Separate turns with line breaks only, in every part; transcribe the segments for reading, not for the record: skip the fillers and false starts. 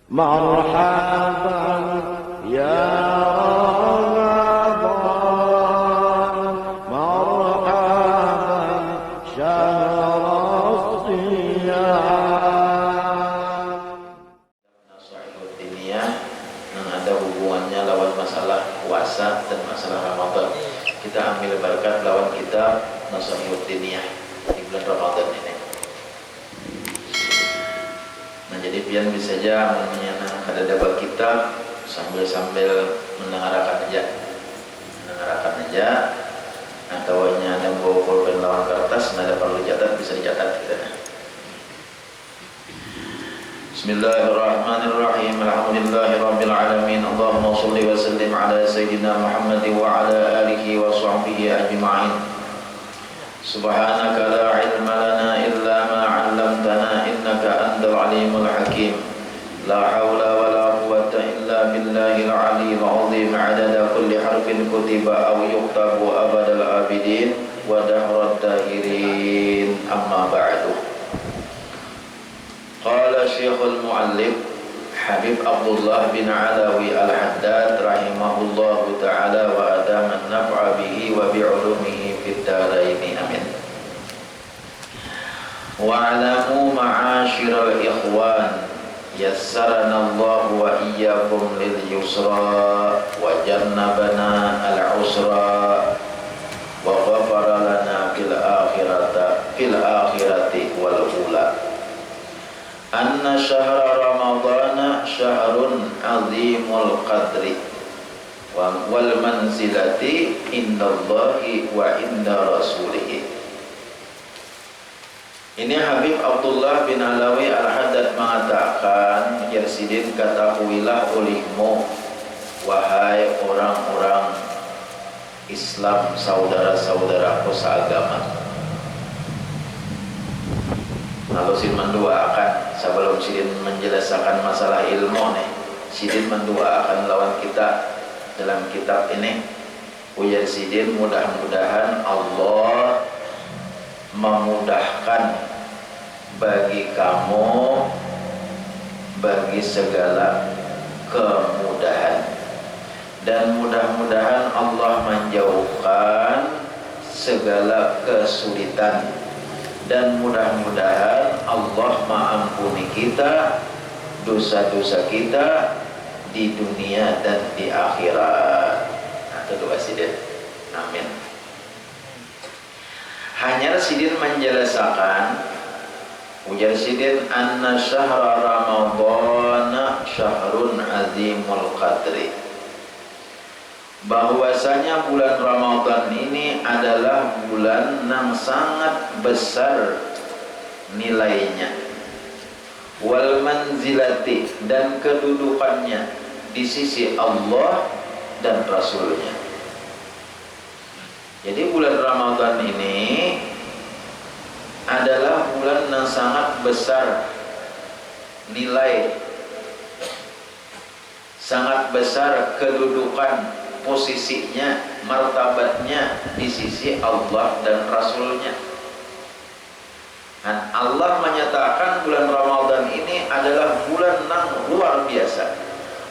مرحبا يا رمضان مرحبا شهر الصيام.
Nasihat diniyah yang ada hubungannya lawan masalah puasa dan masalah Ramadan. Kita ambil berkat lawan kitab Nasihat diniyah di bulan Ramadan ini. Nah, jadi pian bisa saja ada dapat kitab sambil mendengarkan aja, atau ada bawa pulpen lawan kertas, ada perlu catat bisa dicatat kita. Bismillahirrahmanirrahim. Alhamdulillahirabbil alamin. Allahumma shalli wa sallim ala sayyidina Muhammad wa ala alihi wa sahbihi ajma'in. Subhanaka la ilma lana illa ma 'allamtana innaka antal alimul hakim. La haula wa la quwwata illa billahil aliyyil 'azim. 'adada kulli harfin kutiba aw yuktabu abadal abidin wa dahrat dahirin. Amma ba'du. Qala Syekhul Mu'allif Habib Abdullah bin Alawi Al-Haddad rahimahullahu ta'ala wa adama an-naf'a bihi wa bi'ulumihi fid daraini amin. Wa'alamu ma'asyiral ikhwan yassarana Allah wa iyyakum lil yusra wa jannabana al-usra wa ghafara lana fil akhirati wal ula. Anna syahra ramadana syahrun azimul qadri wal manzilati indallahi wa inda rasulihi. Ini Habib Abdullah bin Alawi Al-Haddad mengatakan, Menjersidin, ketahuilah olehmu wahai orang-orang Islam, saudara-saudaraku seagama. Lalu Sidin mendoakan, sebelum Sidin menjelaskan masalah ilmu nih, Sidin mendoakan lawan kita dalam kitab ini. Ujar Sidin, mudah-mudahan Allah memudahkan bagi kamu bagi segala kemudahan, dan mudah-mudahan Allah menjauhkan segala kesulitan, dan mudah-mudahan Allah mengampuni kita dosa-dosa kita di dunia dan di akhirat. Itu doa Sidin. Amin. Hanya Sidin menjelaskan, ujar Sidin, anna syahra ramadana syahrun azimul qadri, bahwasanya bulan Ramadan ini adalah bulan yang sangat besar nilainya, wal manzilati, dan kedudukannya di sisi Allah dan Rasulnya. Jadi bulan Ramadan ini adalah bulan yang sangat besar nilai, sangat besar kedudukan, posisinya, martabatnya di sisi Allah dan Rasulnya. Dan Allah menyatakan bulan Ramadan ini adalah bulan yang luar biasa.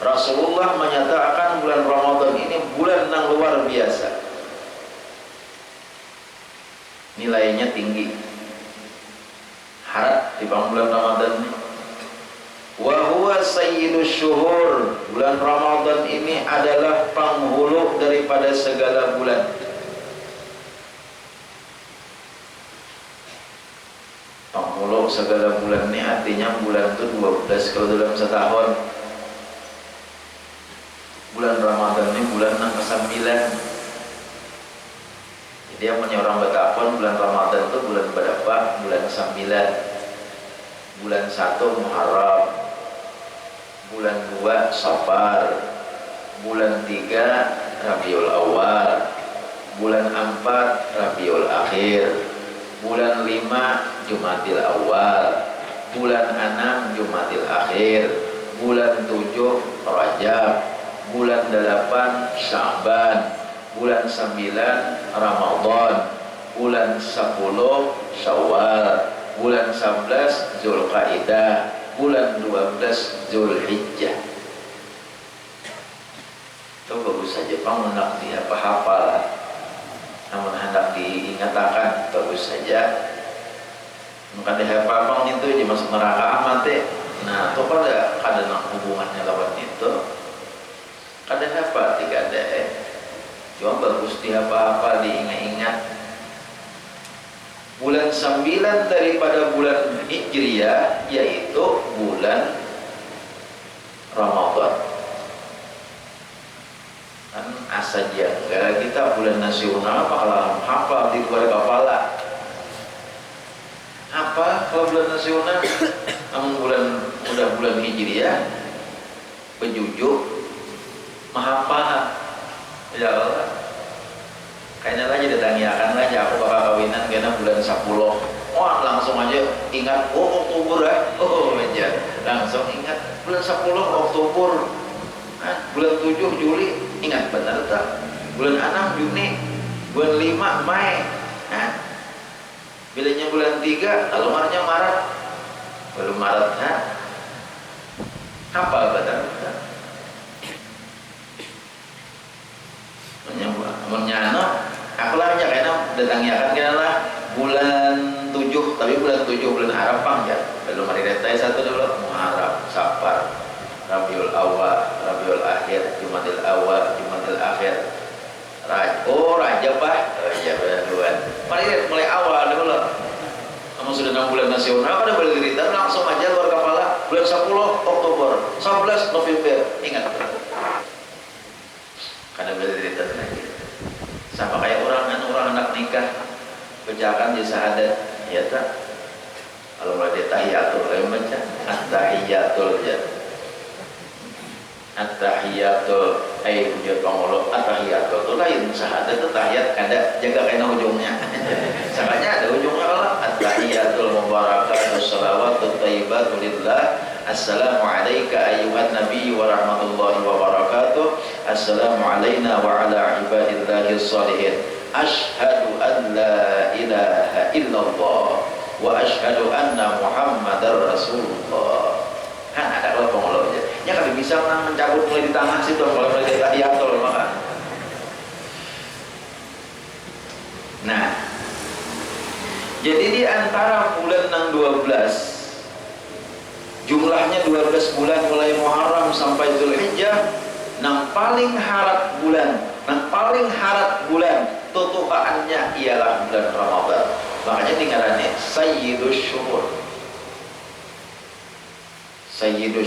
Rasulullah menyatakan bulan Ramadan ini bulan yang luar biasa, nilainya tinggi, harap di bulan Ramadan ini. Wa huwa sayyidus syuhur, bulan Ramadan ini adalah penghulu daripada segala bulan. Penghulu segala bulan ini artinya bulan itu 12 kalau dalam setahun. Bulan Ramadan ini bulan yang ke-9. Dia punya orang Betapun, bulan Ramadan itu bulan berapa? Bulan 9. Bulan 1 Muharram, bulan 2 Safar, bulan 3 Rabiul Awal, bulan 4 Rabiul Akhir, bulan 5 Jumadil Awal, bulan 6 Jumadil Akhir, bulan 7 Rajab, bulan 8 Sya'ban, bulan 9 Ramadan, bulan 10 Syawal, bulan 11 Zulqaidah, bulan 12 Zulhijjah. Itu bagus saja Pang hendak dihafal, namun hendak diingatakan bagus saja. Maka dihafal Pang itu dimasuk neraka amat teh. Nah, itu kada hubungannya lawan itu. Kada hafal tidak ada cuma bagus dihafal, diingat-ingat. Bulan 9 daripada bulan Hijriah yaitu bulan Ramadan. Kan asaja gara kita bulan nasional bakalan hafal di luar kepala. Apa kalau bulan nasional? Namun udah bulan Hijriah bejujuk mahafal. Ya Allah, kayaknya aja ditanyakan aja aku bakal kawinan karena bulan 10. Wah langsung aja ingat, oh Oktober aja langsung ingat bulan 10 Oktober. Bulan 7 Juli ingat benar tak? Bulan 6 Juni, bulan 5 Mei. Bilanya bulan 3 lalu marahnya Maret, belum Maret apa benar? Menyano aku lah aja karena datangnya kan lah bulan 7, tapi bulan 7 bulan Arab Pang ya, belum ada data satu dulu. Muharram, Safar, Rabiul Awal, Rabiul Akhir, Jumadil Awal, Jumadil Akhir, Rajab Pak. Ya bulan. Mulai awal dulu. Kamu sudah 6 bulan nasional, pada boleh cerita langsung aja luar kepala. Bulan 10 Oktober, 11 November, ingat. Karena boleh cerita lagi. Sama kayak orang anak nikah, bacakan di syahadat, ya tak? Kalau mulai di tahiyatul, kalian baca at-tahiyatul ya. At-tahiyatul, hujud pangolo, at-tahiyatul itu lain syahadat itu tahiyat kada jaga kena ujungnya. Sakanya ada ujungnya kalau at-tahiyatul mubarakatuh shalawatut thayyibatu lillah. Assalamu alayka ayyuhan nabiy wa rahmatullahi wa barakatuh. Assalamu alayna wa ala ibadillahi shalihin. Ashhadu an la ilaha illallah wa ashhadu anna muhammadar rasulullah. Kan ada kalau pengolo aja. Ya kan bisa mencabut mulai di tangan situ kalau mulai di tahiyatul maka. Nah, jadi di antara bulan 12 jumlahnya 12 bulan mulai Muharram sampai Zulhijjah, nang paling harat bulan tutupaannya ialah bulan Ramadan. Makanya tinggalannya Sayyidus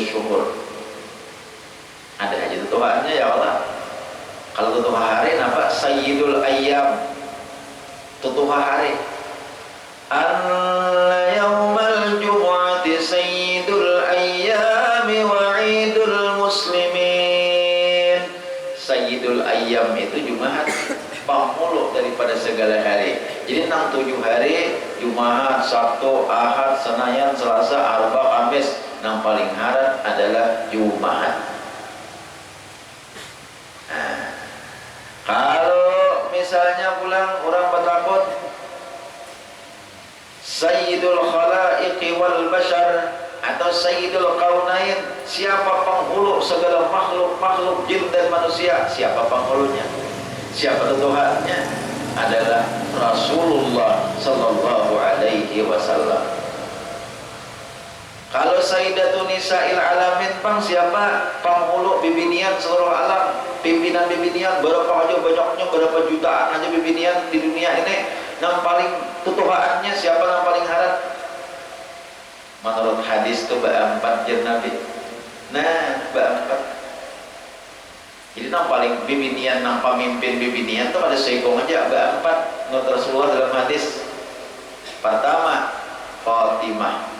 Syuhur. Ada aja tutupaannya ya Allah. Kalau tutup hari apa? Sayyidul Ayyam. Tutup hari. Al-yawmal jumu'ati sayyidul ayyami wa idul muslimin. Sayyidul ayyam itu Jumat, pamuluk daripada segala hari. Jadi 7 hari, Jumat, Sabtu, Ahad, Senayan, Selasa, Arba, Kamis. Yang paling harat adalah Jumat. Kalau misalnya pulang orang bertakut Sayyidul Khalaiqi wal Bashar atau Sayyidul Kaunain, siapa penghulu segala makhluk jin dan manusia, siapa penghulunya, siapa Tuhannya, adalah Rasulullah sallallahu alaihi wasallam. Kalau Sayyidatun Nisa'il Alamin Pang, siapa penghulu bibinian seluruh alam, pimpinan bibinian, berapa aja banyaknya, berapa jutaan aja bibinian di dunia ini. Yang paling tutuhaannya siapa yang paling harat? Menurut hadis itu Ba'ampat jen Nabi. Nah, Ba'ampat. Jadi yang paling bibinian, yang pemimpin bibinian itu ada seikong aja Ba'ampat. Menurut Rasulullah dalam hadis. Pertama Fatimah,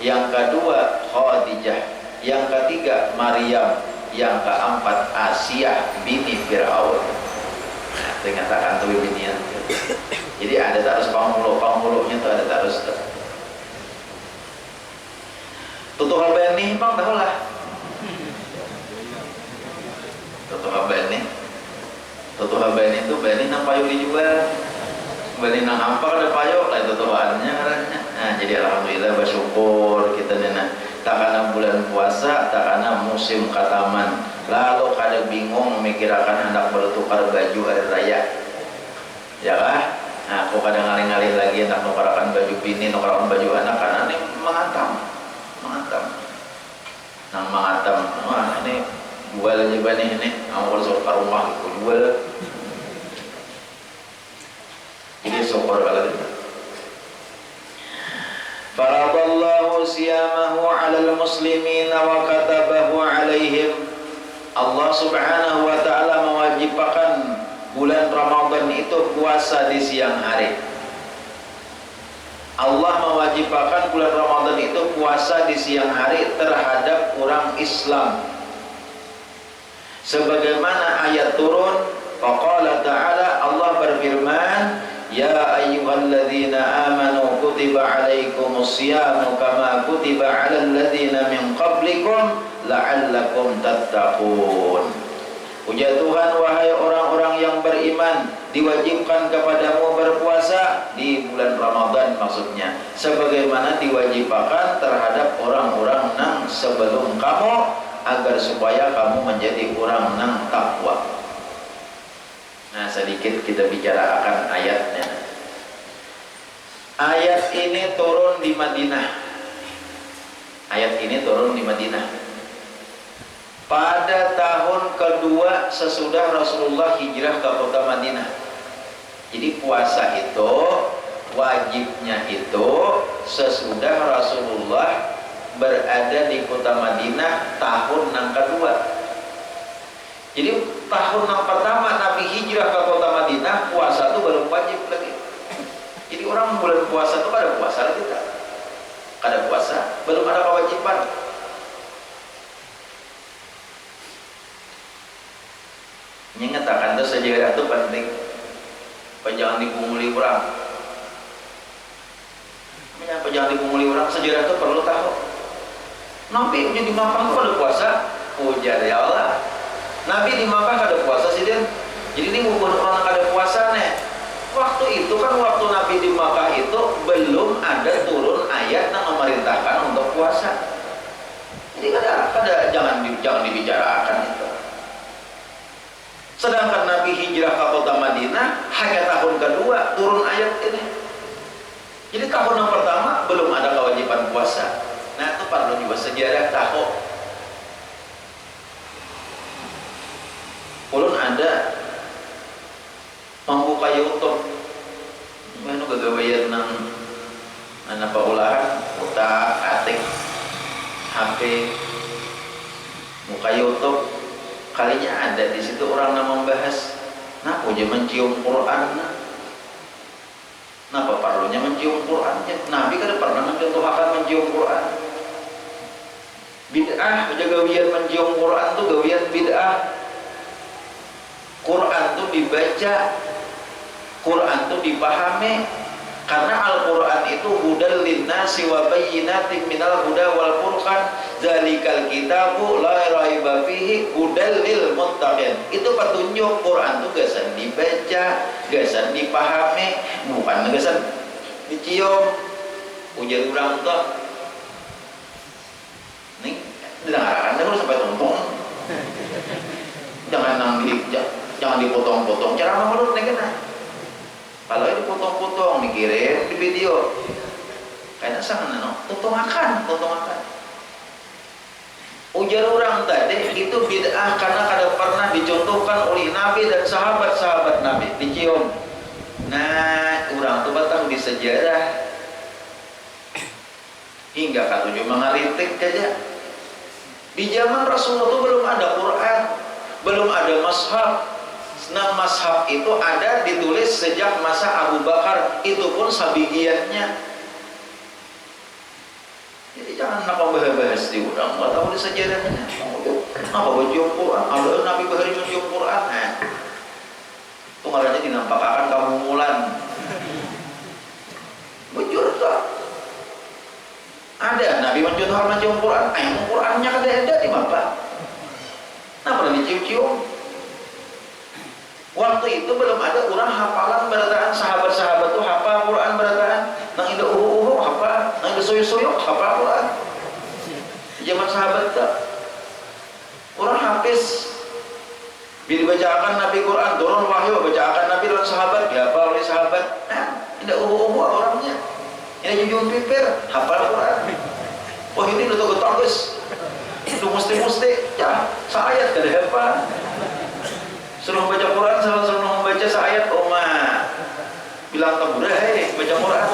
yang kedua Khadijah, yang ketiga Maryam, yang keempat Asia bini Fir'aun. Nah, dikatakan tuh bibinian. Jadi ada terus penghulu-penghulunya tuh ada terus tuh. Tutup Bani Bang tahu lah. Tutup Bani itu Bani nang payu dijual. Bani nang hampa ada payu lah tutupannya. Nah, jadi alhamdulillah bersyukur kita nena takana bulan puasa, takana musim kataman. Lalu kada bingung memikirkan hendak bertukar baju hari raya, ya kah? Nah, aku kadang ngalih-ngalih lagi hendak nukarakan baju bini, nukarakan baju anak, karena ini mengatam, nang mengatam. Wah ini jual aja bani ini, kamu kalau suruh ke rumah itu jual. Jadi syukur kalau itu. Faradallahu siyamahu 'alal muslimina wa katabahu 'alaihim. Allah Subhanahu wa taala mewajibkan bulan Ramadan itu puasa di siang hari. Allah mewajibkan bulan Ramadan itu puasa di siang hari terhadap orang Islam. Sebagaimana ayat turun, faqala ta'ala, Allah berfirman, ya ayyuhalladzina amanu kutiba alaikumus syiyamu kama kutiba alal ladzina min qablikum la'allakum tattaqun. Puja Tuhan, wahai orang-orang yang beriman, diwajibkan kepadamu berpuasa di bulan Ramadan, maksudnya sebagaimana diwajibkan terhadap orang-orang nang sebelum kamu, agar supaya kamu menjadi orang nang takwa. Nah, sedikit kita bicara akan ayatnya. Ayat ini turun di Madinah. Ayat ini turun di Madinah pada tahun kedua sesudah Rasulullah hijrah ke kota Madinah. Jadi puasa itu wajibnya itu sesudah Rasulullah berada di kota Madinah tahun yang kedua. Jadi tahun yang pertama Nabi hijrah ke kota Madinah, puasa itu belum wajib lagi. Jadi orang bulan puasa itu kada puasa lagi tak? Kada puasa, belum ada kewajiban. Nyengetakan itu sejarah itu penting. Jangan dipunguli orang. Apa jangan dipunguli orang? Sejarah itu perlu tahu. Nabi di Makkah itu ada puasa. Puja ya Allah. Nabi di Makkah ada puasa sih dia. Jadi ini bukan orang ada puasa nih. Waktu itu kan waktu Nabi di Makkah itu belum ada turun ayat yang memerintahkan untuk puasa. Jadi jangan dibicarakan itu. Sedangkan Nabi hijrah ke kota Madinah hanya tahun kedua turun ayat ini. Jadi tahun yang pertama belum ada kewajiban puasa. Nah itu perlu juga sejarah tahu. Ulun ada membuka YouTube, mana gagawayan nang anak paulahan, utak, atik, HP, buka YouTube. Kalinya ada di situ orang yang membahas, nah punya mencium Quran, napa perlunya mencium Quran? Nabi kan pernah mencontohkan mencium Quran. Bid'ah, gawian mencium Quran tuh gawian bid'ah. Quran tuh dibaca, Quran tuh dipahami, karena Al-Quran itu hudal linnasi wa bayyinatin minal huda wal furqan. Zalikal kitabu la raiba fihi hudal lil muttaqin. Itu petunjuk. Quran itu gasan dibaca, gasan dipahami, bukan gasan dicium. Ujar urang tuh nih didengarkan dulu sampai tumpung. Jangan dipotong-potong. Cara menurut nih kan. Kalau ini potong-potong dikirim di video, kayaknya sangat tutung akan. Ujar orang tadi itu bid'ah karena kada pernah dicontohkan oleh Nabi dan sahabat-sahabat Nabi dicium. Nah, orang tuh batang di sejarah hingga katujuh mengaritik aja. Di zaman Rasulullah itu belum ada Quran, belum ada mashaf. Nah, mashaf itu ada ditulis sejak masa Abu Bakar, itu pun sabigiannya. Jadi jangan nak bahas di udang, nggak tahu di sejarahnya. Apa baca Quran? Ada Nabi bahari baca Quran, itu ngaranya dinampakkan kamu mulan. Bujur tak? Ada Nabi mencontohkan baca Quran, Qurannya kada ada di bapak. Nah pernah dicium-cium. Waktu itu belum ada orang hafalan berataan, sahabat-sahabat tuh hafal Quran berataan, nang indah hafal, nang indah soyo-soyo hafal Quran. Zaman sahabat tak. Orang hafiz. Bila bacakan Nabi Quran, turun wahyu, bacakan Nabi dan sahabat, dihafal oleh sahabat. Nah, tidak ubu-ubu orangnya. Ini jujur pipir, hafal Quran. Wah ini udah tahu guys. Itu mesti ya, seayat kada hafal. Suruh baca Quran, suruh membaca seayat, bilang taburah, baca Quran.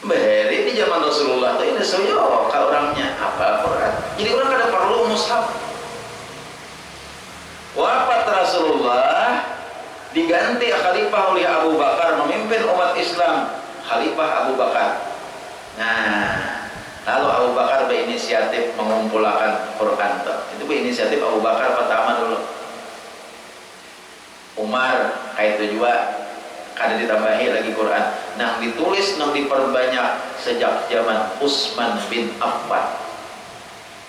Bahari di zaman Rasulullah itu ini soyo kalau orangnya apa Quran. Jadi orang kada perlu mushaf. Wafat Rasulullah diganti khalifah oleh Abu Bakar memimpin umat Islam. Khalifah Abu Bakar. Nah, lalu Abu Bakar berinisiatif mengumpulkan Quran. Itu berinisiatif Abu Bakar pertama dulu. Umar kayak itu juga. Kada ditambahi lagi Quran. Nang ditulis, nang diperbanyak sejak zaman Utsman bin Affan.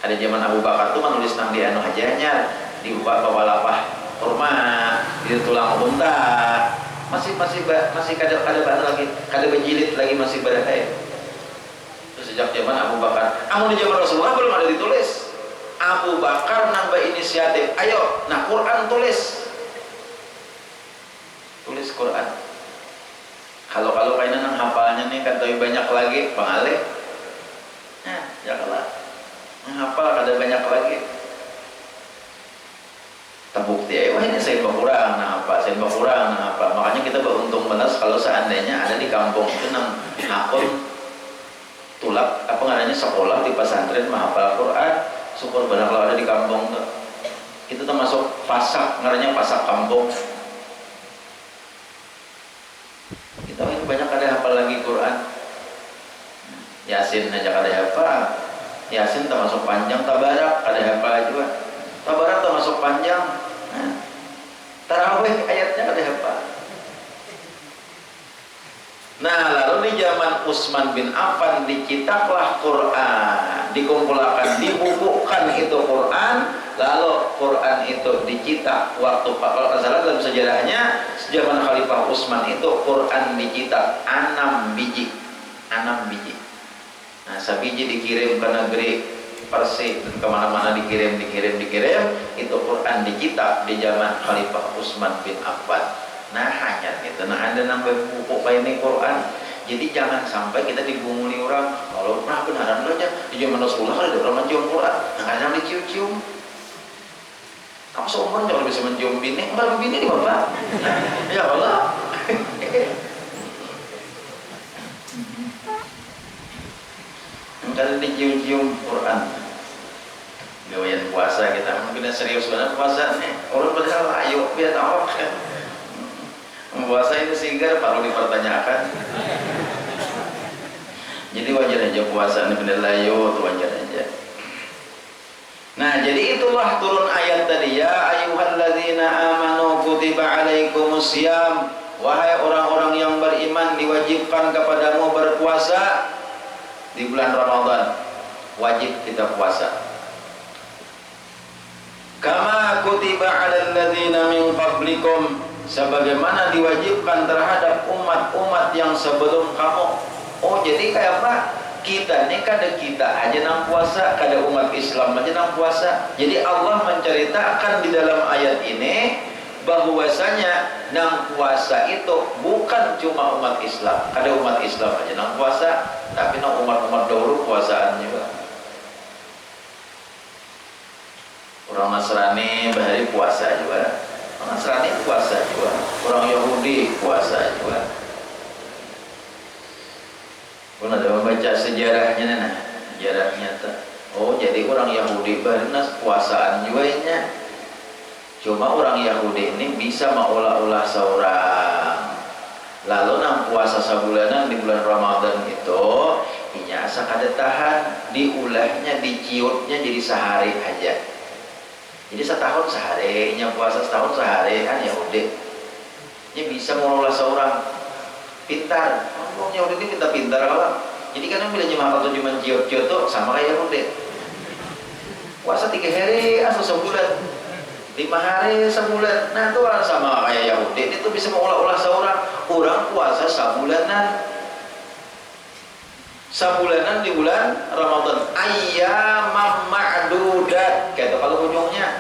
Ada zaman Abu Bakar tuh menulis nang di anu hajanya, di bawa lapah kurma, di tulang unta. Masih kada lagi, kada berjilid lagi masih berada. Itu sejak zaman Abu Bakar. Amun di zaman Rasulullah belum ada ditulis. Abu Bakar nambah inisiatif. Ayo, nah Quran tulis Quran. Kalau kainan nang hafalnya nih kan tapi banyak lagi pengalih. Nah, janganlah. Menghafal kada banyak lagi. Terbukti ya, wah ini saya berkurang, Makanya kita beruntung benar kalau seandainya ada di kampung itu nang akun tulak apa namanya sekolah di pesantren menghafal Quran. Syukur benar kalau ada di kampung tuh. Itu termasuk pasak, ngarannya pasak kampung. Kita ini banyak ada hafal lagi Quran. Yasin aja kada hafal. Yasin termasuk panjang, Tabarak kada hafal juga. Tabarak termasuk panjang. Nah, Tarawih ayatnya kada hafal. Nah, lalu di zaman Utsman bin Affan dicetaklah Quran, dikumpulkan, dibukukan itu Quran. Lalu Quran itu dicetak waktu kalau salah dalam sejarahnya zaman Khalifah Utsman itu Quran dicetak 6 biji. Nah, sabiji dikirim ke negeri Persia dan kemana-mana dikirim itu Quran dicetak di zaman Khalifah Utsman bin Affan. Nah hanya gitu, ada nambah buku ini Quran. Jadi jangan sampai kita dibunguli orang. Kalau benaran aja di zaman Rasulullah ada orang mencium Quran, kadang dicium-cium. Kamu seumur jangan bisa mencium bini, baru bini di bapak. Ya Allah. Kadang dicium-cium Quran. Gawain puasa kita, mungkin serius banget puasa nih. Orang padahal ayo biar tahu kan. Puasa itu sehingga perlu dipertanyakan. Jadi wajar aja puasa ini benar layo, itu wajar aja. Nah, jadi itulah turun ayat tadi ya ayyuhalladzina amanu kutiba alaikumusiyam, wahai orang-orang yang beriman diwajibkan kepadamu berpuasa di bulan Ramadan. Wajib kita puasa. Kama kutiba alal ladzina min qablikum, sebagaimana diwajibkan terhadap umat-umat yang sebelum kamu. Oh jadi kayak apa? Kita ini kada kita aja nang puasa, kada umat Islam aja nang puasa. Jadi Allah menceritakan di dalam ayat ini bahwasanya nang puasa itu bukan cuma umat Islam, kada umat Islam aja nang puasa, tapi nang umat-umat dahulu puasaan juga. Orang Nasrani bahari puasa juga. Orang Nasrani puasa juga, orang Yahudi puasa juga. Pun ada membaca sejarahnya, sejarahnya tuh. Oh jadi orang Yahudi bernas puasaan juga nya. Cuma orang Yahudi ini bisa mengolah-olah seorang. Lalu nang puasa sebulanan di bulan Ramadan itu, inya asa kada tahan, diulahnya, diciutnya jadi sehari aja. Jadi setahun sehari, nya puasa setahun sehari kan ya udah. Ini bisa mengelola seorang pintar. Oh, ya udah ini pintar kalau. Jadi kan bila jemaah atau cuma ciut-ciut tuh sama kayak udah. Puasa 3 hari asal sebulan, 5 hari sebulan. Nah itu sama kayak Yahudi. Itu bisa mengolah-olah seorang. Orang puasa sebulanan. sabulanan di bulan Ramadan. Ayyamam ma'dudat, kayak itu kalau ujungnya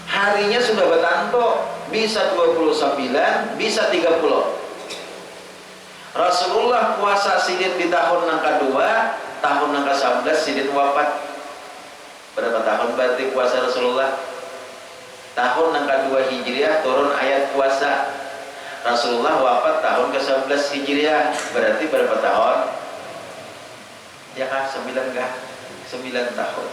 harinya sudah bertanto, bisa 29, bisa 30. Rasulullah puasa sidin di tahun yang kedua, tahun yang ke-11 sidin wafat. Berapa tahun berarti puasa Rasulullah? Tahun yang kedua Hijriah turun ayat puasa. Rasulullah wafat tahun ke-11 Hijriah, berarti berapa tahun? Ya kah? 9 kah? 9 tahun.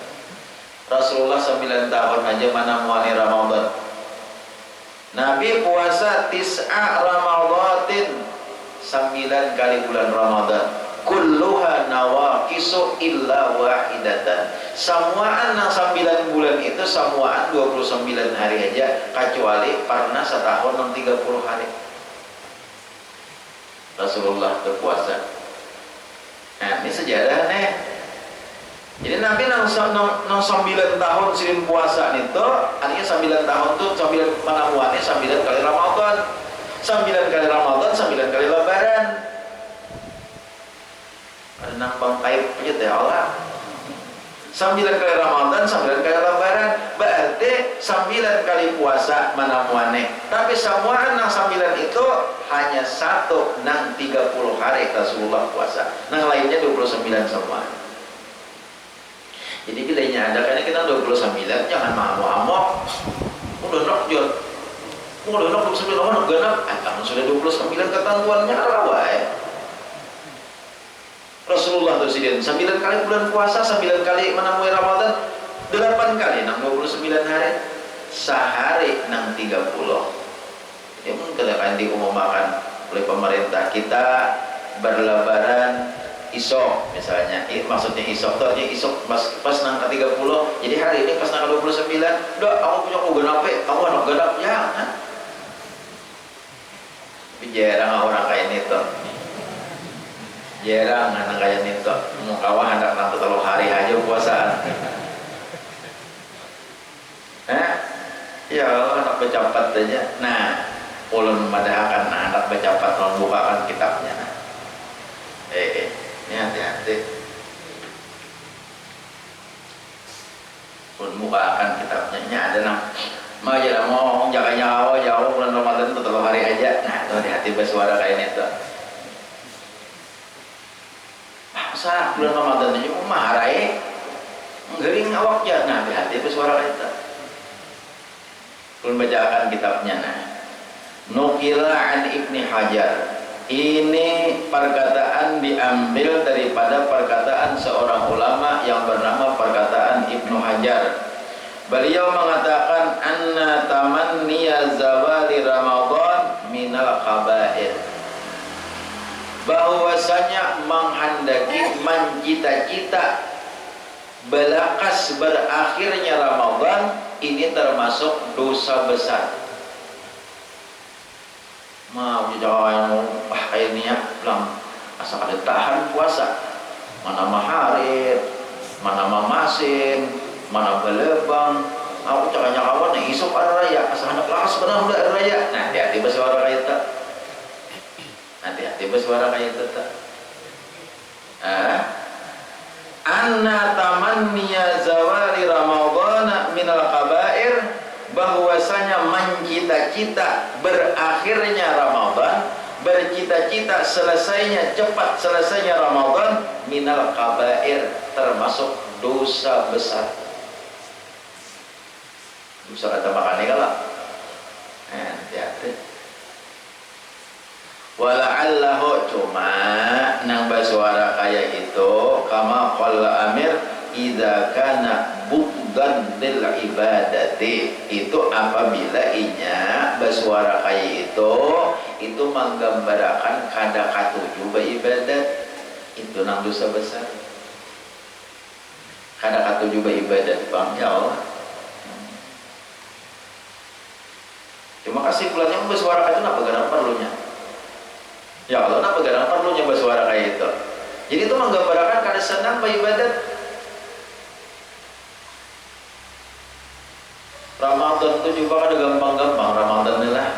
Rasulullah 9 tahun aja mana muani Ramadan. Nabi puasa tis'a Ramadatin, 9 kali bulan Ramadan. Kulluha nawaqisu illa wahidatan. Samuaan yang 9 bulan itu samuaan 29 hari aja, kecuali pernah setahun 30 hari. Rasulullah berpuasa. Nah, ini sejarah nih. Jadi Nabi nang 9 tahun silin puasa itu, artinya 9 tahun tuh 9 penamuannya 9 kali Ramadan. 9 kali Ramadan, 9 kali Lebaran. Ada nambang kaib aja deh Allah. 9 kali Ramadan, 9 kali Lebaran. Berarti 9 kali puasa menamuannya. Tapi samuan nang 9 itu hanya 1 nang 30 hari Rasulullah puasa. Nang lainnya 29 semua. Jadi bedanya ada karena kita 29, jangan mamuk-mamuk. Udah nok jod. Udah nok 29 orang genap. Kamu sudah 29 ketentuannya rawa ya. Rasulullah itu sidin 9 kali bulan puasa, 9 kali menemui Ramadan, 8 kali nang 29 hari, sehari nang 30. Jadi mungkin akan diumumkan oleh pemerintah kita berlebaran isok misalnya. Maksudnya isok itu artinya isok pas nang ke 30. Jadi hari ini pas nang ke 29, "Dok, aku punya aku genap, kamu anak genap." Jangan. Tapi jarang orang kayak itu. Jarang anak kayak itu. Mau kawan hendak nanti kalau hari aja puasaan. Ya anak bercapat aja. Nah, ulun memadahkan anak bercapat membukakan kitabnya. Ini hati-hati. Membukakan kitabnya. Ini ada nah. Mau jalan mau jaga nyawa jauh bulan Ramadan itu kalau hari aja. Nah, itu hati-hati bersuara kayak itu. Masa bulan Ramadan ini mau maharai ngering awaknya. Nah, hati-hati bersuara kayak itu. Belum bacakan kitabnya. Nah, Nukila an Ibni Hajar. Ini perkataan diambil daripada perkataan seorang ulama yang bernama perkataan Ibnu Hajar. Beliau mengatakan anna tamanniya zawali Ramadan minal kabair. Bahwasanya menghendaki mencita-cita belakas berakhirnya Ramadan ini termasuk dosa besar. Mau jangan kayak ini ya, bilang asal ada tahan puasa, mana maharir, mana mamasin, mana belebang. Aku cakapnya kawan nih isok ada raya, asal anak lakas benar udah ada raya. Nah, hati-hati bersuara kayak itu. Hati-hati bersuara kayak itu. Anna tamanniya zawali Ramadhan minal kabair. Bahwasanya mencita-cita berakhirnya Ramadan, bercita-cita selesainya cepat selesainya Ramadan minal kabair, termasuk dosa besar. Dosa kata makan kalah. Hati-hati. Wala'allahu, cuma nang bersuara kayak itu kama qala Amir idza kana bughdan lil ibadati, itu apabila inya bersuara kayak itu menggambarkan kada katuju ibadat, itu nang dosa besar. Kada katuju ibadat bang ya Allah. Terima kasih bulannya bersuara kayak itu napa gara perlunya? Ya Allah, napa gara perlunya bersuara kayak itu? Jadi itu menggambarkan kada senang beribadat. Ramadan itu juga ada gampang-gampang Ramadan ini lah.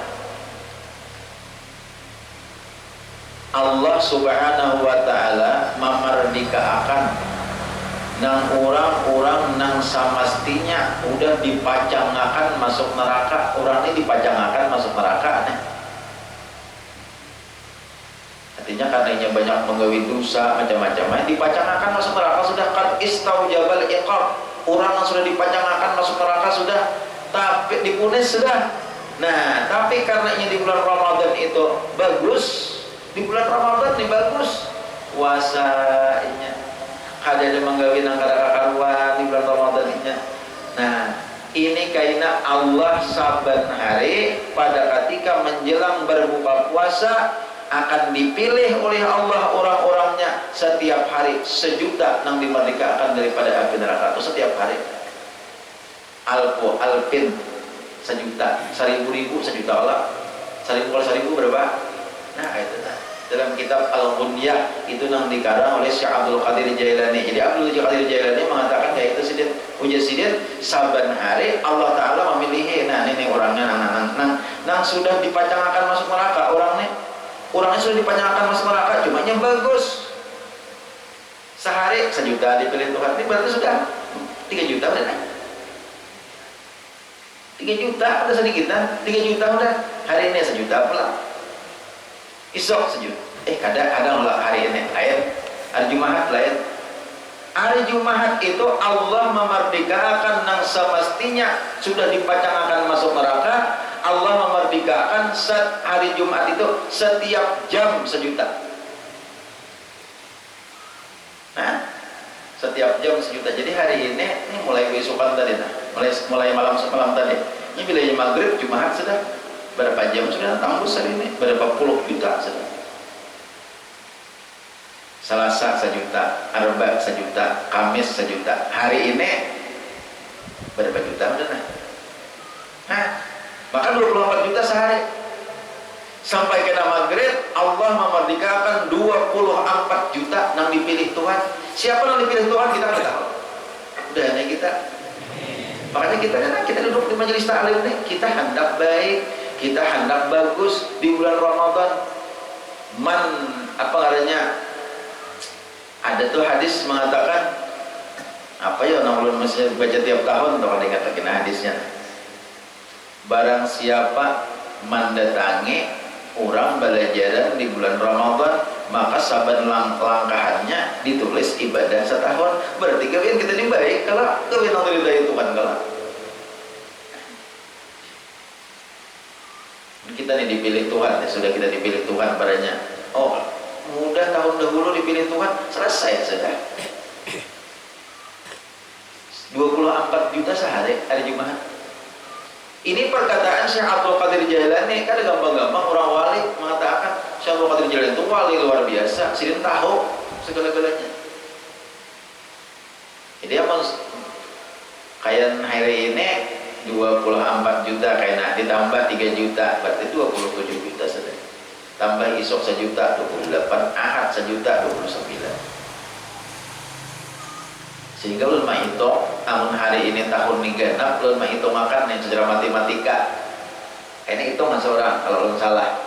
Allah Subhanahu wa ta'ala memerdekakan nang orang-orang nang samastinya udah dipacangakan masuk neraka. Orang ini dipacangakan masuk neraka nih. Artinya karenanya banyak menggawi dosa macam-macam, dipacangakan masuk neraka sudah. Kan istaujabal iqab, orang yang sudah dipacangakan masuk neraka sudah, tapi dipunis sudah. Nah, tapi karena ini di bulan Ramadan itu bagus, di bulan Ramadan ini bagus puasanya, ada yang menggawi nangkara karuan di bulan Ramadan ini. Nah, ini karena Allah saban hari pada ketika menjelang berbuka puasa akan dipilih oleh Allah orang-orangnya setiap hari 1.000.000 nang dimerdekakan daripada api neraka itu setiap hari. Alpin 1.000.000, 1.000 1.000.000 Allah. 1.000 kali 1.000 berapa? Nah itu dalam kitab Al-Ghunyah itu nang dikarang oleh Syekh Abdul Qadir Jailani. Jadi Abdul Qadir Jailani mengatakan kayak itu sidin ujar sidin saban hari Allah Ta'ala memilih. Nah ini orangnya nang sudah dipacangakan masuk neraka orangnya sudah dipanjangkan masuk neraka, cuma yang bagus sehari 1.000.000 dipilih Tuhan. Ini berarti sudah 3 juta udah 3 juta udah sedikitan, 3 juta udah hari ini 1 juta pula, isok 1 juta. Kadang lah hari ini lain, hari Jumat lain. Hari Jumat itu Allah memerdekakan nang semestinya sudah dipacangakan masuk neraka. Allah memerdekakan hari Jumat itu setiap jam 1.000.000. Nah, setiap jam 1.000.000. Jadi hari ini mulai besokan tadi, mulai malam tadi. Ini bila maghrib Jumat sudah berapa jam sudah tembus hari ini, berapa puluh juta sudah. Selasa 1.000.000, Arba 1.000.000, Kamis 1.000.000. Hari ini berapa juta udah nah. Maka 24 juta sehari. Sampai kena maghrib Allah memerdekakan 24 juta nang dipilih Tuhan. Siapa yang dipilih Tuhan kita nggak tahu. Udah hanya kita. Makanya kita duduk di majelis ta'lim nih, kita hendak baik, kita hendak bagus di bulan Ramadan. Ada tuh hadis mengatakan apa ya, orang ulun mesti baca tiap tahun tuh kalau dikatakan hadisnya. Barang siapa mendatangi orang belajaran di bulan Ramadan, maka saban langkahannya ditulis ibadah setahun. Berarti kalian kita ini baik kalau kalian yang ridha Tuhan kalau kita nih dipilih Tuhan ya, sudah kita dipilih Tuhan padanya. Oh mudah tahun dahulu dipilih Tuhan, selesai sudah. 24 juta sehari hari Jumat. Ini perkataan Syekh Abdul Qadir Jailani. Kan gampang-gampang orang wali mengatakan Syekh Abdul Qadir Jailani itu wali luar biasa, sidin tahu segala-galanya. Jadi apa kayak hari ini 24 juta kayak ditambah 3 juta berarti 27 juta saja. Tambah isok 1 juta 28, ahad 1 juta 29. Sehingga ulun mah itu amun hari ini tahun nih genap ulun mah itu makan yang secara matematika. Ini hitungan seorang kalau ulun salah.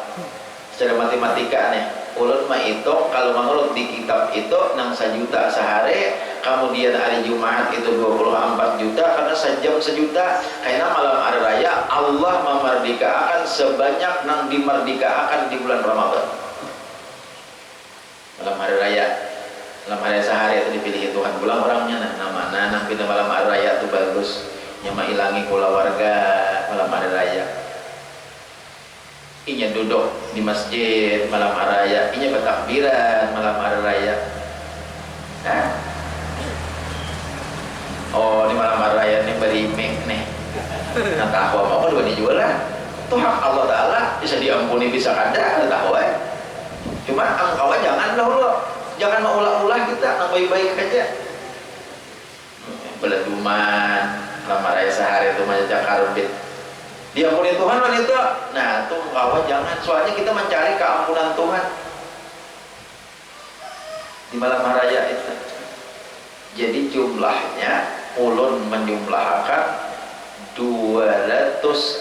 Secara matematika nih ulun mah itu kalau menurut di kitab itu nang 1 juta sehari, kemudian hari Jumat itu 24 juta karena sejam 1 juta. Karena malam hari raya Allah memerdekakan sebanyak nang dimerdekakan di bulan Ramadan. Malam hari raya, malam hari sehari itu dipilih Tuhan pulang orangnya nang pindah malam hari raya itu bagus nyama ilangi kula warga malam hari raya. Inya duduk di masjid malam hari raya, inya bertakbiran malam hari raya. Oh di malam hari raya ini berimik nih. Nah tahu apa dua dijual lah. Itu hak Allah Ta'ala, bisa diampuni bisa kada tahu Cuma engkau jangan dahulu, jangan maulah-ulah kita, baik-baik aja. Beleduman, lama raya sehari itu macam karbit. Diampuni Tuhan wanita. Nah, tuh engkau jangan, soalnya kita mencari keampunan Tuhan di malam raya itu. Jadi jumlahnya ulun menjumlahkan 244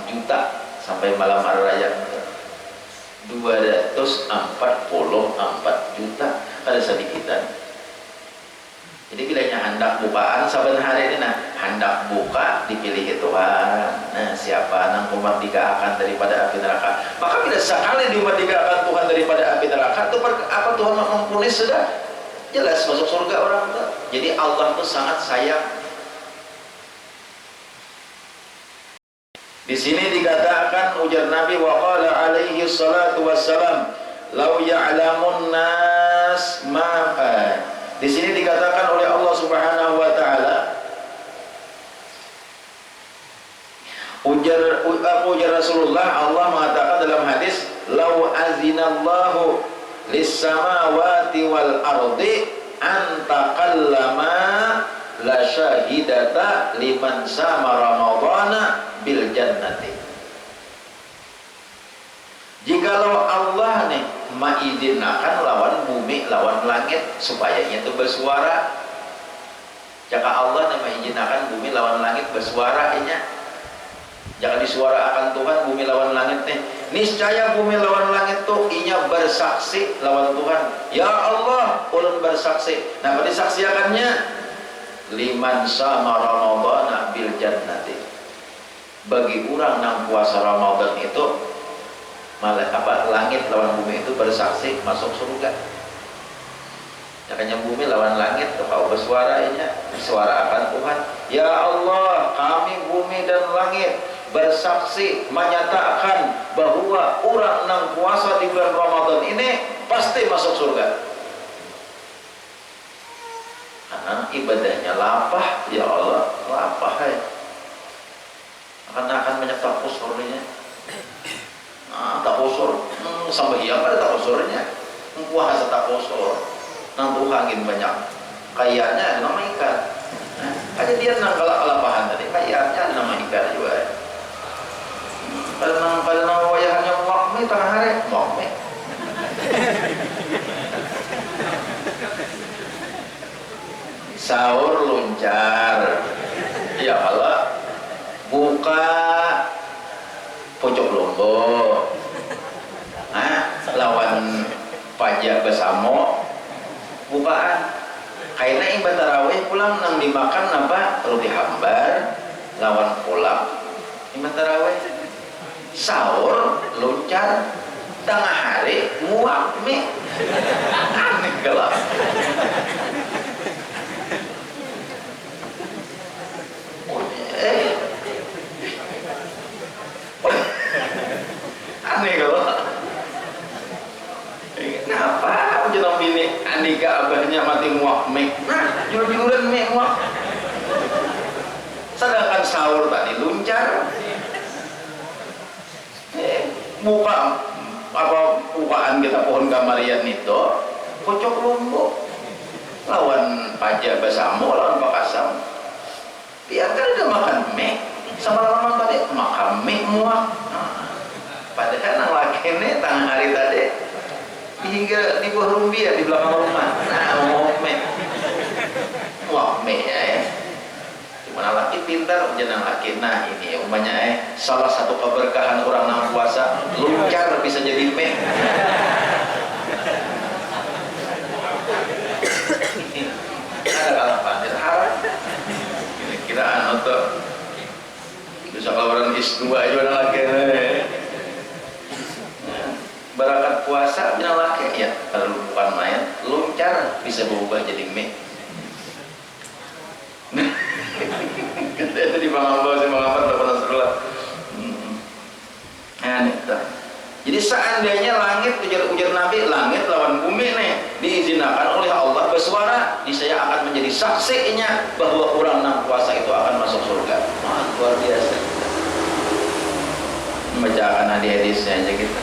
juta sampai malam hari raya. 244 juta kada sedikitan. Jadi bilanya hendak bukaan saben hari ini, nah hendak buka dipilih Tuhan. Nah, siapa nang memerdekakan daripada api neraka, maka tidak sekali dimerdekakan Tuhan daripada api neraka itu apa Tuhan mengampuni, sudah jelas masuk surga orang itu. Jadi Allah itu sangat sayang. Di sini dikatakan, ujar Nabi, wa qala alaihi salatu wassalam, lau ya'lamun nas ma. Di sini dikatakan oleh Allah Subhanahu wa taala, ujar Rasulullah, Allah mengatakan dalam hadis, lau azinallahu lis samawati wal ardi an taqallama la syahidata liman sama ramadhana bil jannati. Jikalau Allah nih mengizinkan lawan bumi lawan langit supaya itu bersuara, jika Allah nih mengizinkan bumi lawan langit bersuara, jangan disuarakan Tuhan bumi lawan langit nih, niscaya bumi lawan langit tuh inya bersaksi lawan Tuhan, ya Allah ulun bersaksi. Nah, disaksiakannya liman sama ramadhana bil jannati, bagi orang yang puasa Ramadan itu malah langit lawan bumi itu bersaksi masuk surga. Makanya bumi lawan langit tuh kau bersuaranya, suara akan Tuhan, ya Allah kami bumi dan langit bersaksi menyatakan bahwa orang yang puasa di bulan Ramadan ini pasti masuk surga. Karena ibadahnya lapah, ya Allah lapah ya. Akan banyak takusurnya. Takusur sampai iya pada takusurnya puasa takusur nang tuhangin banyak kayaknya nama ikan. Aja dia nang kalapahan tadi kayaknya nama ikan juga. Kalau nang wayahannya wakmi tengah hari wakmi. Sahur luncar, ya Allah buka pojok lombok, lawan pajak bersamo bukaan kayaknya ibadah tarawih pulang nang dimakan apa roti hambar lawan pulang ibadah tarawih. Sahur luncar tengah hari muak mie aneh gelap. Aneh kalau kenapa jenong bini andika abahnya mati muak mie, nah jujur-jujuran mie muak, sedangkan sahur tadi luncar. Buka apa bukaan kita pohon kamarian itu kocok lombok lawan pajak bersamo lawan pakasam, biarkan udah makan mie sama lawan tadi makan mie muak. Padahal nang laki ini tengah hari tadi hingga di bawah rumbia di belakang rumah. Nah, wah me ya. Dimana laki pintar, jangan laki. Nah ini umpamanya salah satu keberkahan orang nang puasa luncar bisa jadi me. Ada kalapan haram. Kira-kira anu tuh bisa kawaran is dua aja orang laki. Barakat puasa bilang laki ya kalau bukan main luncar bisa berubah jadi mie. Kita di Bangambau sih Bangambau udah pernah serulah. Jadi seandainya langit ujar Nabi, langit lawan bumi nih diizinkan oleh Allah bersuara, niscaya akan menjadi saksinya bahwa orang yang puasa itu akan masuk surga. Wah, luar biasa. Membacakan hadis-hadisnya aja kita.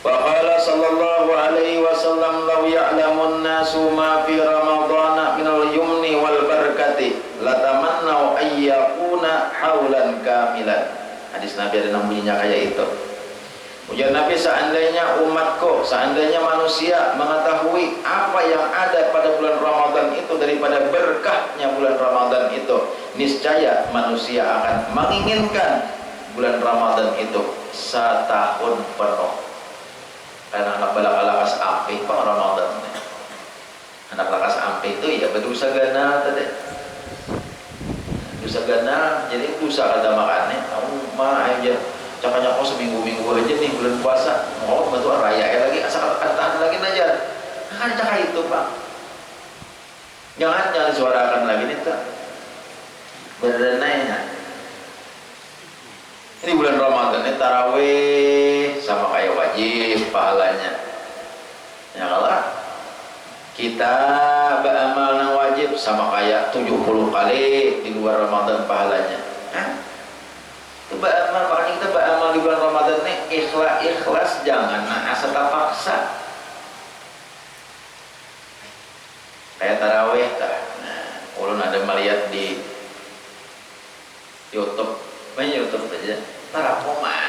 Waqala sallallahu alaihi wasallam law ya'lamun nasu ma fi ramadhana minal yumni wal barakati latamannau ayyakuna haulan kamilan. Hadis Nabi ada bunyinya kayak itu. Ujar Nabi, seandainya umatku, seandainya manusia mengetahui apa yang ada pada bulan Ramadan itu daripada berkahnya bulan Ramadan itu, niscaya manusia akan menginginkan bulan Ramadan itu setahun penuh. Karena anak balak-balakas ampe Pak Ramadan. Anak lakas ampe itu ya berdosa gana tadi. Dosa gana, jadi dosa kada makannya. Kamu mah aja cakanya kau seminggu-minggu aja nih bulan puasa. Mau bantu raya lagi asal tahan lagi aja. Kan cakap itu Pak. Jangan disuarakan lagi nih tak. Berenanya. Ini bulan Ramadan ini tarawih sama kayak wajib pahalanya. Ya Allah. Kita beramal yang wajib sama kayak 70 kali di luar Ramadan pahalanya. Itu beramal, makanya kita beramal di bulan Ramadan ini ikhlas jangan asa paksa. Kayak tarawih tak. Nah, ulun ada melihat di YouTube, banyak YouTube aja. Tarawih mah.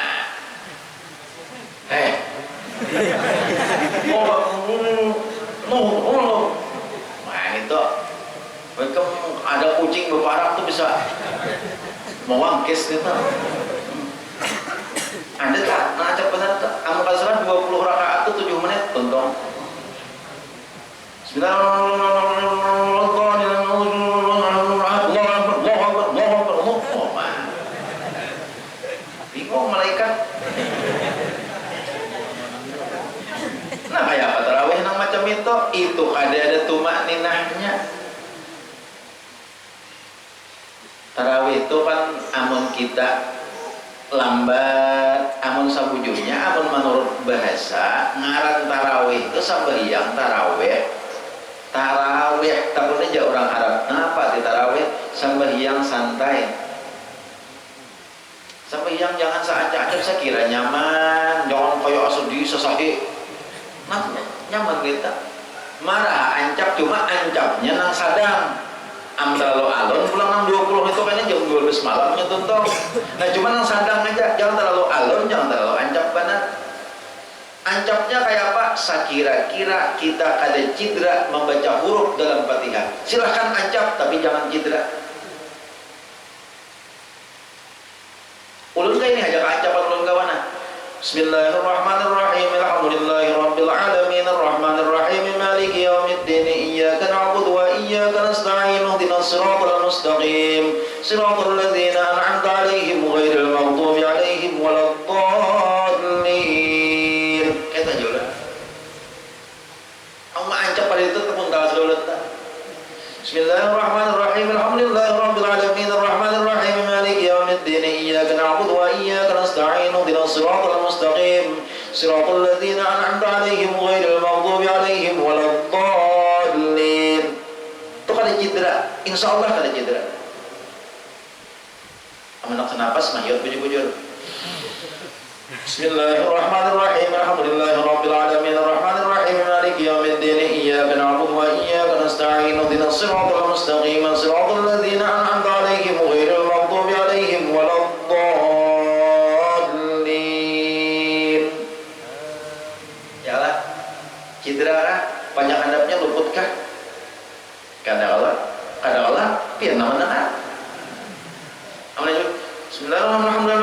Nah itu mereka ada kucing berparak tuh bisa mewangkis gitu. Ada tak? Nah cepat tak? Amal kasrat 20 rakaat tuh 7 menit tonton. Bingung malaikat. Nah kayak apa tarawih nang macam itu ada tumak ninahnya. Tarawih itu kan amun kita lambat, amun sabujurnya, amun menurut bahasa ngaran tarawih itu sambayang tarawih. Tarawih takutnya aja orang Arab. Kenapa di tarawih sambayang santai? Sambayang jangan seacak-acak saya kira nyaman, jangan kayak sedih sesahi. Nah, nyaman kita. Marah ancap cuma ancapnya nang sadang. Am terlalu alon pulang nang 20 itu kayaknya jam 12 malamnya tuntong. Nah cuma nang sadang aja, jangan terlalu alon, jangan terlalu ancap banget. Ancapnya kayak apa? Sekira-kira kita ada cedera membaca huruf dalam Fatihah. Silahkan ancap tapi jangan cedera. Ulun kayak ini aja ancapan ulun kawana. Bismillahirrahmanirrahim. Alhamdulillahirabbil alamin arrahmanir rahim maliki yaumiddin iyyaka na'budu wa iyyaka nasta'in ihdinas siratal mustaqim siratal ladzina an'amta 'alaihim ghairil maghdubi 'alaihim waladdallin. Eta jola. Amma ancap pada itu tepung tahu sudah. Bismillahirrahmanirrahim. Alhamdulillahirabbil alamin arrahmanir rahim maliki yaumiddin iyyaka na'budu wa iyyaka nasta'in ihdinas siratal mustaqim siratal ladzina an'amta 'alaihim ghairil maghdubi 'alaihim waladdallin. Itu kada cedera, insyaallah kada cedera. Amun nak napas mah yot bujur-bujur. Bismillahirrahmanirrahim. Alhamdulillahirabbil alamin arrahmanir rahim maliki yaumiddin iyyaka na'budu wa iyyaka nasta'in ihdinas siratal mustaqim siratal ladzina an'amta 'alaihim ghairil maghdubi 'alaihim waladdallin. Yalah. Cedera kah? Panjang handapnya luput kah? Kadang Allah pian nama-nama. Amin. Bismillahirrahmanirrahim.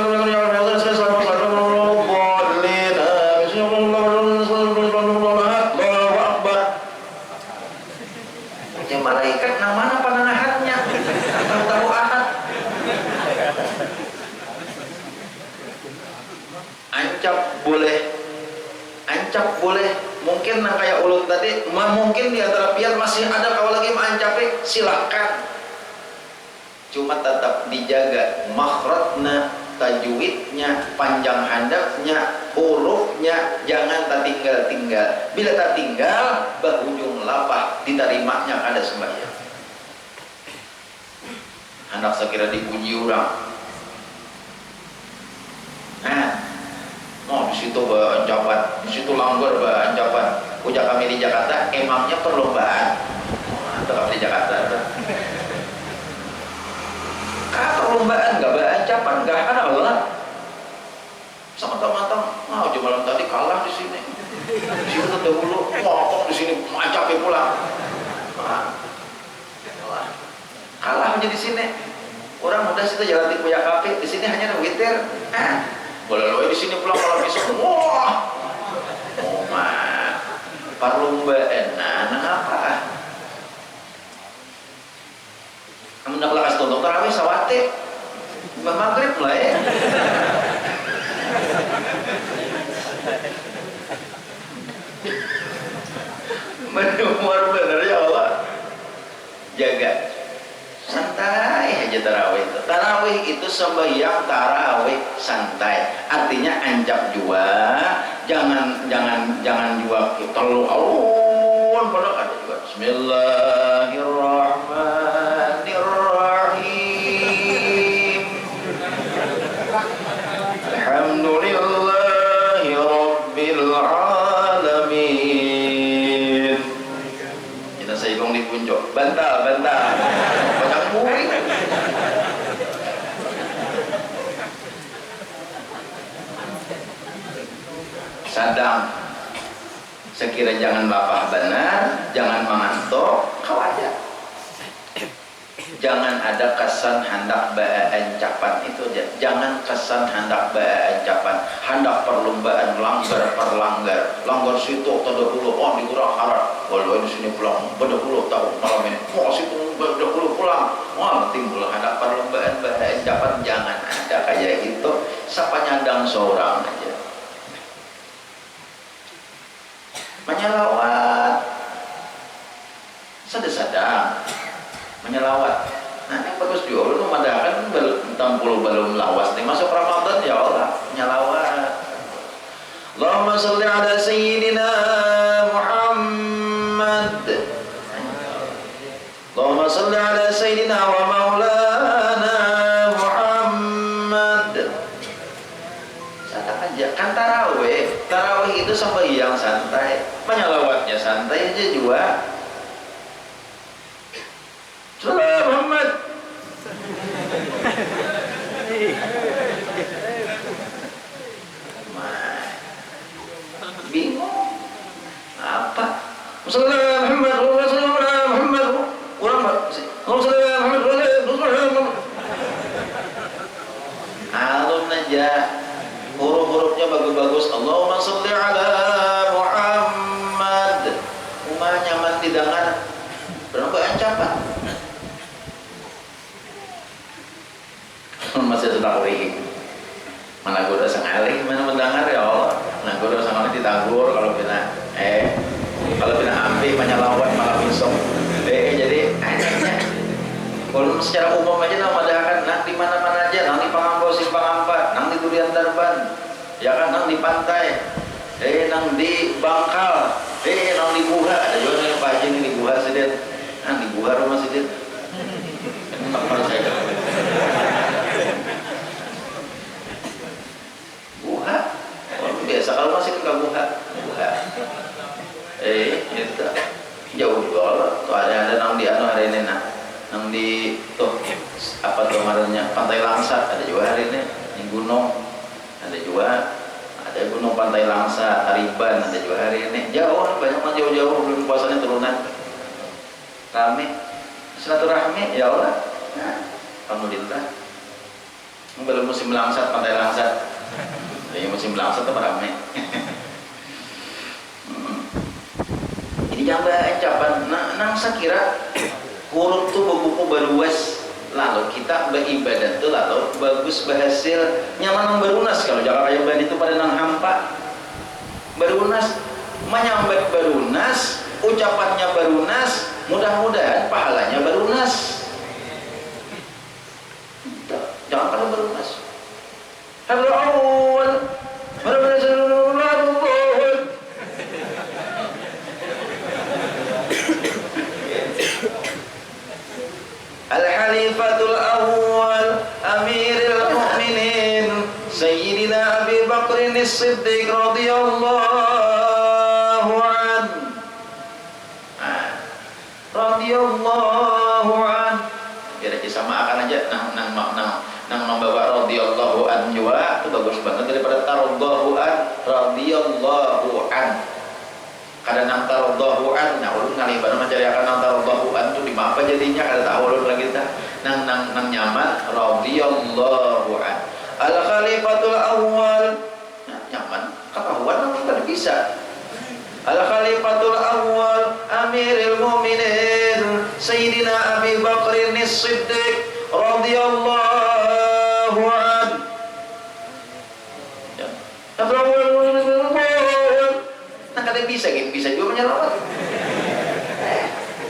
Malaikat nang mana pananahannya tahu ahad ancap boleh mungkin nang kayak ulut tadi mungkin di antara pian masih ada kalau lagi mencapai silakan cuma tetap dijaga makhrajnya tajwidnya panjang handapnya hurufnya jangan tertinggal-tinggal. Bila tertinggal berujung lapah diterimanya kada sembahyang. Anak sekira dipuji orang. Nah, di situ ancapan, di situ langgar ancapan. Ujar kami di Jakarta, emangnya perlombaan. Tetap di Jakarta. Perlombaan nggak berancapan nggak ada Allah sama teman-teman mau malam tadi kalah di sini terdahulu ngomong di sini macapnya pulang kalah aja di sini Orang muda situ jalan di punya kafe, di sini hanya ada witir. Boleh di sini pulang kalau besok. Wah, oh mah, perlombaan, nah apa? Kamu nak lakas tonton tarawih sawate, maghrib lah ya. Menumur bener ya Allah. Jaga. Santai aja tarawih itu. Tarawih itu sembahyang tarawih santai. Artinya anjak jua, jangan jua terlalu alun pada ada juga. Bismillahirrahmanirrahim. Alhamdulillahi rabbil alamin. Kita saigong di puncak. Bantal. Sadang sekira jangan lapah benar, jangan mengantuk, khawatir. Jangan ada kesan hendak berencapan itu aja. Jangan kesan hendak berencapan, hendak perlombaan langgar situ tada dulu, oh dikurang harap. Walau di sini pulang pada puluh tahun malam ini, oh situ pada puluh pulang, wah timbul hendak perlombaan berencapan, jangan ada kayak gitu. Siapa nyandang seorang aja. Menyelawat sedang menyelawat. Nah ini bagus juga lu memandangkan belum lawas nih masuk Ramadan ya Allah menyelawat. Allahumma sholli ala sayyidina Muhammad. Allahumma sholli ala sayyidina wa maulana Muhammad. Sadar aja kan tarawih itu sembahyang santai, menyelawatnya santai aja juga. Salam Muhammad. Bingung apa? Salam Muhammad, salam Muhammad. Kurang salam Muhammad. Alun aja. Huruf-hurufnya bagus-bagus. Allahumma sholli ala Muhammad. Umah nyaman didengar. Berapa ancapan? Masih sedang wih. Mana gue udah sengalih, mana mendengar ya Allah. Mana gue udah sengalih ditagur kalau bina ambil menyalawat malah besok. Jadi kalau secara umum aja nama dahakan nang di mana-mana aja, nang di Pangambau Simpangampat, nang di Durian Darban, ya kan nang di pantai, nang di Bangkal, nang di Buha, ada juga yang Pak Haji di Buha sedih, nang di Buha rumah sedih. Tempat saya. Buha, biasa kalau masih ke Buha. Itu jauh juga, tuh ada nang di hari ini nang di tuh apa tuh kemarinnya Pantai Langsa ada juga hari ini di gunung ada gunung Pantai Langsa Tariban ada juga hari ini jauh banyak mah jauh-jauh belum puasanya turunan rame silaturahmi ya Allah. Nah, alhamdulillah belum musim langsat Pantai Langsat ya musim langsat tuh rame. Ini jangan ancapan nang sakira huruf tuh buku beruas lalu kita beribadat tuh lalu bagus berhasil nyaman berunas kalau jangan kayak ban itu pada nang hampa berunas menyambat berunas ucapannya berunas mudah-mudahan pahalanya berunas jangan pada berunas halo awal Al-Khalifatul Awwal Amirul Mu'minin Sayyidina Abi Bakr As-Siddiq radhiyallahu an radhiyallahu an biar aja sama akan aja nang membawa radhiyallahu an juga itu bagus banget daripada taradhahu an radhiyallahu an. Kada nang taradhahu an, nah ulun ngalih baru mencari akan nang taradhahu an itu di apa jadinya kada tahu ulun lagi tah. nang nyaman radhiyallahu an. Al khalifatul awwal nyaman ketahuan nang kita bisa. Al khalifatul awwal amirul mukminin sayyidina Abi Bakr as-Siddiq radhiyallahu an. Ya. Nah kada bisa juga menyelamat.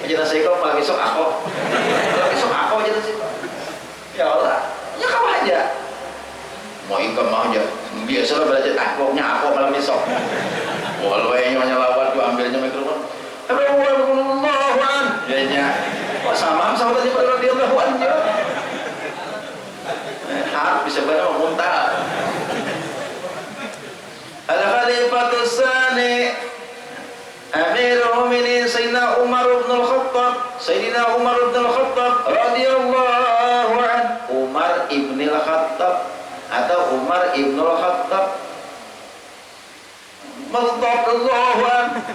Aja saya kok malah besok aku. Kalau besok aku aja sih. Ya Allah, ya kamu aja. Mau ikut mau aja. Biasa belajar aku malam besok. Walau yang nyelawat gua ambilnya mikrofon. Allahu ya nya. Kok sama tadi pada dia Allahu ya. Harus bisa benar muntah. Al-Khalifatus Tsani Amirul Mukminin Sayyidina Umar bin Al-Khattab radhiyallahu anhu. Umar ibn Al-Khattab atau Umar ibn Al-Khattab radhiyallahu anhu.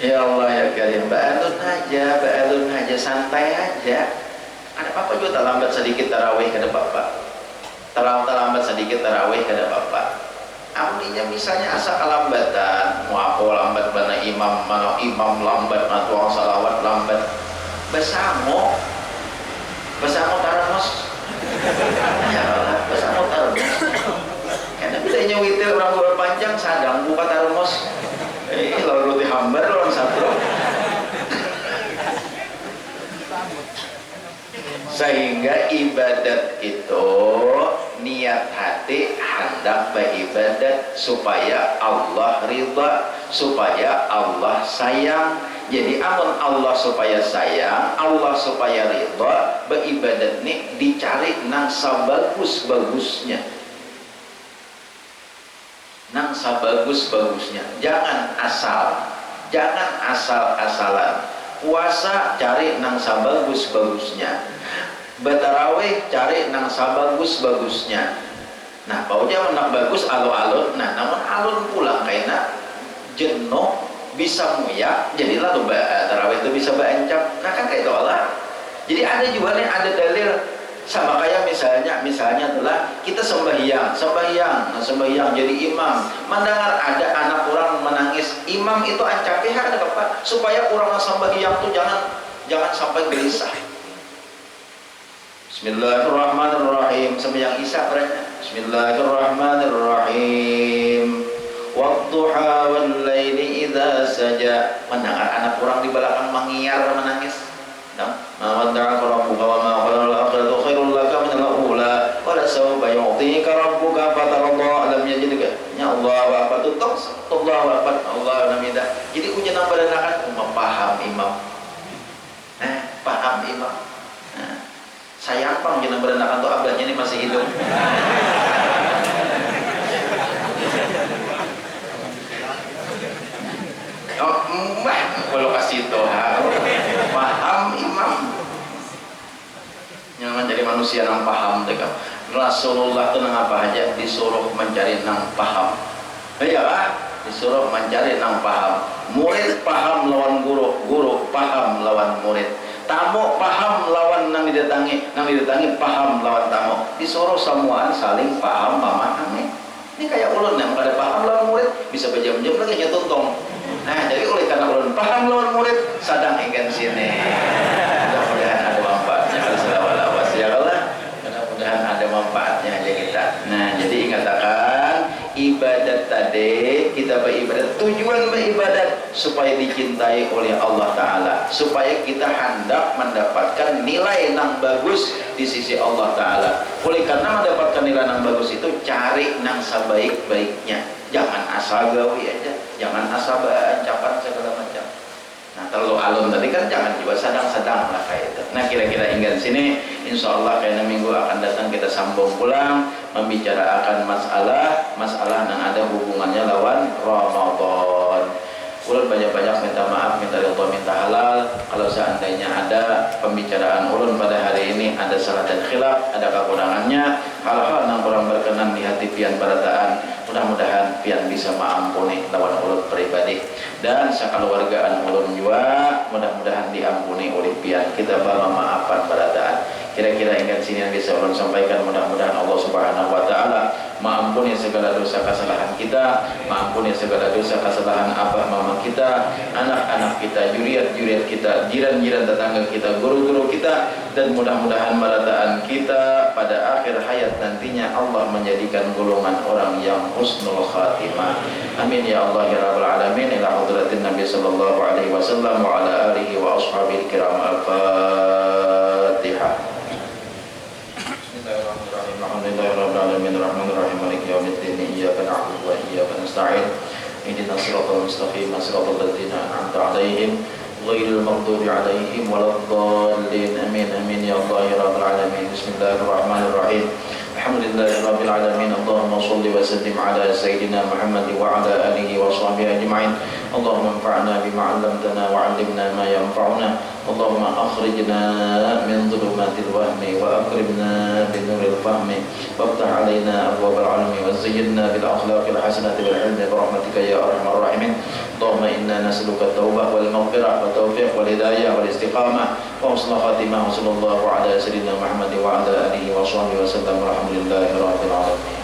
Ya Allah ya Karim, ba'adun aja, santai aja. Ada apa juga tak lambat sedikit tarawih kada apa-apa. Terlambat sedikit tarawih kada apa-apa. Amninya misalnya asa kelambatan, mau apa lambat mana imam lambat, mana tuang salawat lambat. Bersamo taramos. Ya Allah, bersamo taramos. Karena bilanya witir orang berpanjang sadang buka taramos. Lalu dihambar orang satu. Sehingga ibadat itu niat hati hendak beribadat supaya Allah ridha, supaya Allah sayang. Jadi amun Allah supaya sayang, Allah supaya ridha, beribadat ni dicari nang sabagus-bagusnya. Nang sabagus-bagusnya. Jangan asal-asalan. Puasa cari nang sabagus-bagusnya. Betarawih cari nang sabagus-bagusnya. Nah, paunya menang bagus alun-alun. Nah, namun alun pulang karena jenuh bisa muyak, jadi lalu tarawih itu bisa berencap. Nah kan kayak itu Allah. Jadi ada juga nih ada dalil sama kayak misalnya adalah kita sembahyang jadi imam, mendengar ada anak orang menangis, imam itu ancapnya ada apa supaya orang sembahyang itu jangan sampai gelisah. Bismillahirrahmanirrahim. Sembahyang Isya beranya Bismillahirrahmanirrahim. Wadduha wal laili idza saja. Mendengar anak orang di belakang mengiar menangis. Ma wadda'aka rabbuka wa ma qala al-akhiratu khairul laka min al-ula wa la sawfa yu'tika rabbuka fatarda alam yajidka. Ya Allah wa apa tutung Allah wa apa Allah namida. Jadi ujian yang beranakan paham imam. Paham imam. Sayang pang ujian yang beranakan tuh abahnya ini masih hidup. Kalau kasih doa paham imam yang menjadi manusia yang paham dekat Rasulullah itu nang apa aja disuruh mencari nang paham. Ya disuruh mencari nang paham. Murid paham lawan guru paham lawan murid. Tamu paham lawan nang didatangi paham lawan tamu. Disuruh semuaan saling paham memahami. Ini kayak ulun yang pada paham lawan murid bisa berjam-jam lagi nyetuntong. Nah, jadi oleh karena ulun paham lawan murid, sadang ingin sini. Mudah-mudahan ada manfaatnya. Alhamdulillah, ya Allah. Mudah-mudahan ada manfaatnya aja kita. Nah, jadi katakan ibadat tadi kita beribadat, tujuan beribadat supaya dicintai oleh Allah Taala, supaya kita hendak mendapatkan nilai yang bagus di sisi Allah Taala. Oleh karena mendapatkan nilai yang bagus itu cari nang sebaik-baiknya. Jangan asal gawi aja, jangan asal ancapan segala macam. Nah, terlalu alun tadi kan jangan juga sedang-sedang lah kayak itu. Nah, kira-kira hingga sini insya Allah kayaknya minggu akan datang kita sambung pulang membicarakan masalah yang ada hubungannya lawan Ramadan. Ulun banyak-banyak minta maaf, minta ridho, minta halal kalau seandainya ada pembicaraan ulun pada hari ini ada salah dan khilaf, ada kekurangannya, hal-hal yang kurang berkenan di hati pian barataan. Mudah-mudahan pian bisa maampuni lawan ulun pribadi dan sakaluargaan ulun juga mudah-mudahan diampuni oleh pian kita bama maafan baradaan. Kira-kira ingin sini yang bisa ulun sampaikan, mudah-mudahan Allah Subhanahu wa taala maampuni segala dosa kesalahan kita, maampuni segala dosa kesalahan abah mama kita, anak-anak kita, juriat-juriat kita, jiran-jiran tetangga kita, guru-guru kita, dan mudah-mudahan baradaan kita pada akhir hayat nantinya Allah menjadikan golongan orang yang husnul khatimah. Amin ya Allah ya rabbal alamin. Ila hadratin Nabi sallallahu alaihi wasallam wa ala alihi wa ashabihi kiram. Al-Fatihah. Bismillahirrahmanirrahim. Rahmanirrahim. Maliki yaumiddin. Iyyaka na'budu wa iyyaka nasta'in. Ihdinas siratal mustaqim. Siratal ladzina an'amta 'alaihim ghairil maghdubi 'alaihim waladdallin. Amin. Amin ya Allah ya rabbal alamin. Bismillahirrahmanirrahim. Alhamdulillahirabbil alamin. Allahumma shalli wa sallim ala sayyidina Muhammad wa ala alihi wa sahbihi ajma'in. Allahumma anfa'na bima 'allamtana wa 'allimna ma yanfa'una. Allahumma akhrijna min dhulumatil wahmi wa akrimna bi nuril fahmi waftah 'alaina abwabal 'ilmi wa zayyinna bil akhlaqil hasanati wal 'ilmi bi rahmatika ya arhamar rahimin. Allahumma inna nas'aluka at-taubah wal maghfirah wa tawfiq wal hidayah wal istiqamah wa husnul khatimah. Sallallahu ala sayyidina Muhammad wa ala alihi wa sahbihi wa sallam. Alhamdulillahirabbil alamin.